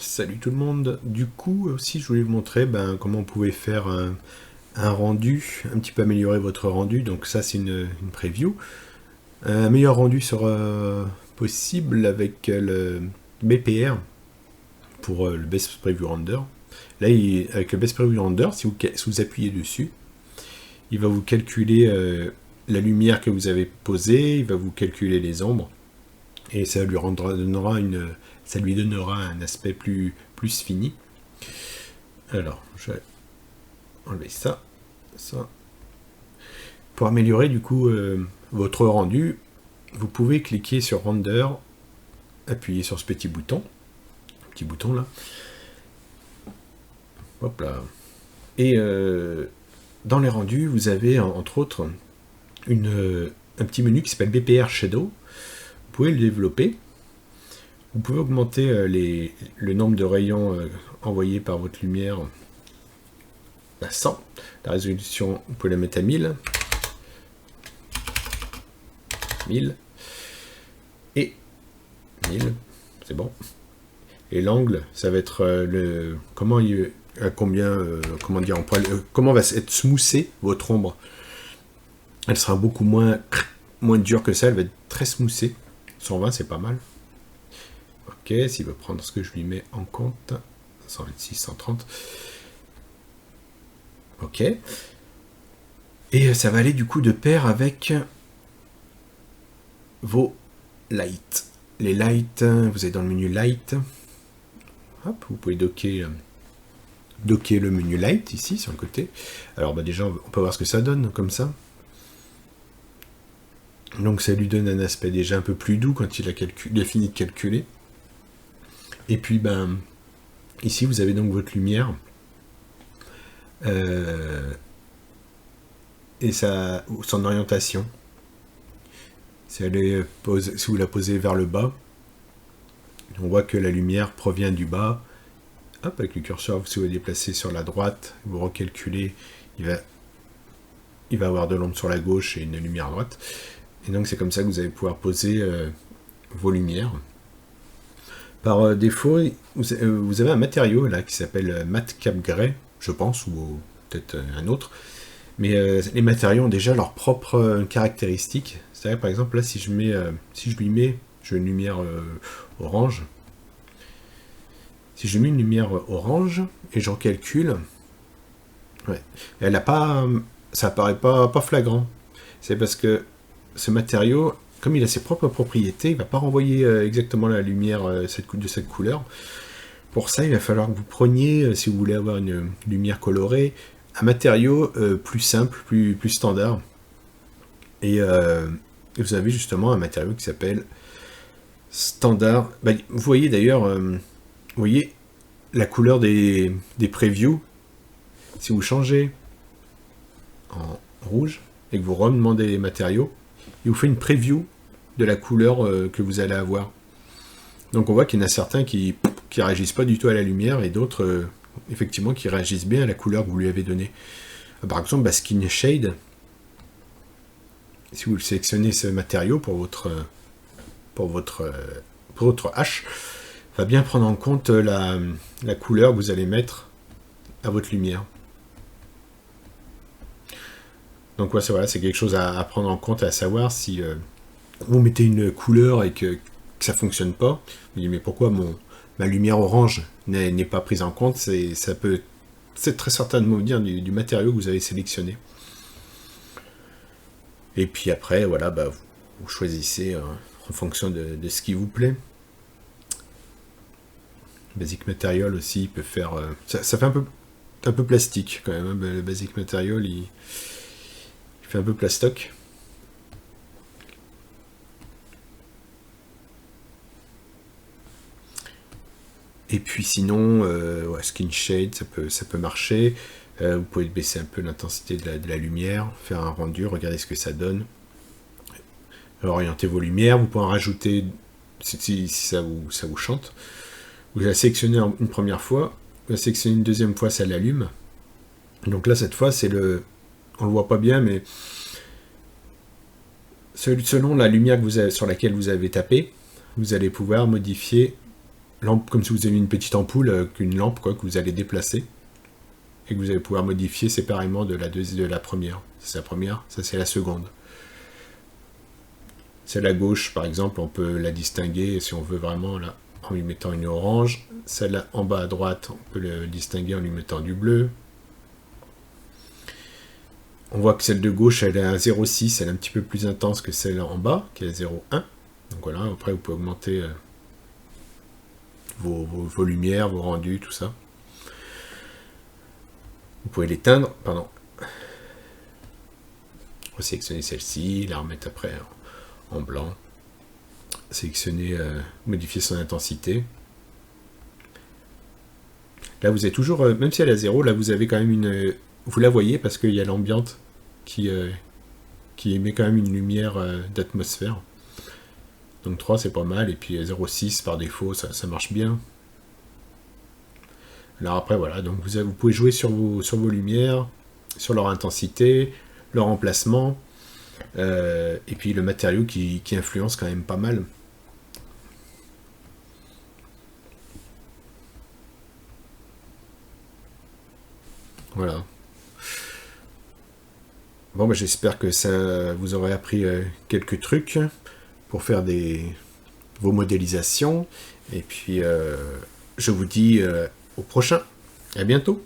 Salut tout le monde. Du coup, aussi, je voulais vous montrer comment on pouvait faire un rendu, un petit peu améliorer votre rendu. Donc ça, c'est une preview. Un meilleur rendu sera possible avec le BPR pour le Best Preview Render. Là, avec le Best Preview Render, si vous appuyez dessus, il va vous calculer la lumière que vous avez posée, il va vous calculer les ombres, et ça lui donnera un aspect plus fini. Alors, je vais enlever ça. Pour améliorer du coup votre rendu, vous pouvez cliquer sur Render, appuyer sur ce petit bouton là. Hop là. Et dans les rendus, vous avez entre autres un petit menu qui s'appelle BPR Shadow. Vous pouvez le développer. Vous pouvez augmenter le nombre de rayons envoyés par votre lumière à 100. La résolution, vous pouvez la mettre à 1000. 1000. Et 1000. C'est bon. Et l'angle, ça va être comment va être smoothée votre ombre. Elle sera beaucoup moins dure que ça, elle va être très smoothée. 120, c'est pas mal. Ok, s'il veut prendre ce que je lui mets en compte. 126, 130. Ok. Et ça va aller du coup de pair avec vos lights. Les lights, vous êtes dans le menu light. Hop, vous pouvez docker le menu light ici sur le côté. Alors déjà, on peut voir ce que ça donne comme ça. Donc ça lui donne un aspect déjà un peu plus doux quand il a fini de calculer. Et puis ici vous avez donc votre lumière et son orientation. Si vous la posez vers le bas, on voit que la lumière provient du bas. Hop, avec le curseur, si vous le déplacez sur la droite, vous recalculez, il va avoir de l'ombre sur la gauche et une lumière à droite. Et donc c'est comme ça que vous allez pouvoir poser vos lumières. Par défaut, vous avez un matériau là qui s'appelle Matte Cap Gray, je pense, ou peut-être un autre. Mais les matériaux ont déjà leurs propres caractéristiques. C'est-à-dire, par exemple, là, si je lui mets une lumière orange, si je mets une lumière orange et j'en calcule, ça apparaît pas flagrant. C'est parce que ce matériau, comme il a ses propres propriétés, il ne va pas renvoyer exactement la lumière de cette couleur. Pour ça, il va falloir que vous preniez, si vous voulez avoir une lumière colorée, un matériau plus simple, plus standard. Et vous avez justement un matériau qui s'appelle standard. Vous voyez d'ailleurs, la couleur des previews. Si vous changez en rouge et que vous redemandez les matériaux, il vous fait une preview de la couleur que vous allez avoir. Donc on voit qu'il y en a certains qui réagissent pas du tout à la lumière et d'autres effectivement qui réagissent bien à la couleur que vous lui avez donnée. Par exemple, Skin Shade, si vous sélectionnez ce matériau pour votre hache, va bien prendre en compte la couleur que vous allez mettre à votre lumière. Donc voilà, c'est quelque chose à prendre en compte, à savoir si vous mettez une couleur et que ça fonctionne pas, vous dites mais pourquoi ma lumière orange n'est pas prise en compte, c'est très certainement dire du matériau que vous avez sélectionné. Et puis après, voilà, vous choisissez en fonction de ce qui vous plaît. Basic Material aussi, il peut faire... ça fait un peu plastique quand même, le Basic Material, il fait un peu plastoc. Et puis sinon, Skin Shade, ça peut marcher. Vous pouvez baisser un peu l'intensité de la lumière, faire un rendu, regardez ce que ça donne. Orienter vos lumières, vous pouvez en rajouter si ça vous chante. Vous la sélectionnez une première fois, vous la sélectionnez une deuxième fois, ça l'allume. Donc là, cette fois, on le voit pas bien, mais selon la lumière sur laquelle vous avez tapé, vous allez pouvoir modifier lampe comme si vous aviez une petite ampoule, qu'une lampe quoi, que vous allez déplacer et que vous allez pouvoir modifier séparément de la première. C'est la première, ça c'est la seconde. Celle à gauche, par exemple, on peut la distinguer si on veut vraiment là, en lui mettant une orange. Celle en bas à droite, on peut le distinguer en lui mettant du bleu. On voit que celle de gauche, elle est à 0,6, elle est un petit peu plus intense que celle en bas, qui est à 0,1. Donc voilà, après vous pouvez augmenter vos lumières, vos rendus, tout ça. Vous pouvez l'éteindre, pardon. Sélectionner celle-ci, la remettre après en blanc. Sélectionner, modifier son intensité. Là vous avez toujours, même si elle est à 0, là vous avez quand même une... Vous la voyez parce qu'il y a l'ambiante qui émet quand même une lumière d'atmosphère. Donc 3 c'est pas mal, et puis 0,6 par défaut, ça marche bien. Alors après voilà, donc vous pouvez jouer sur vos lumières, sur leur intensité, leur emplacement, et puis le matériau qui influence quand même pas mal. Voilà. Bon, bah, j'espère que ça vous aurez appris quelques trucs pour faire vos modélisations. Et puis, je vous dis au prochain. À bientôt.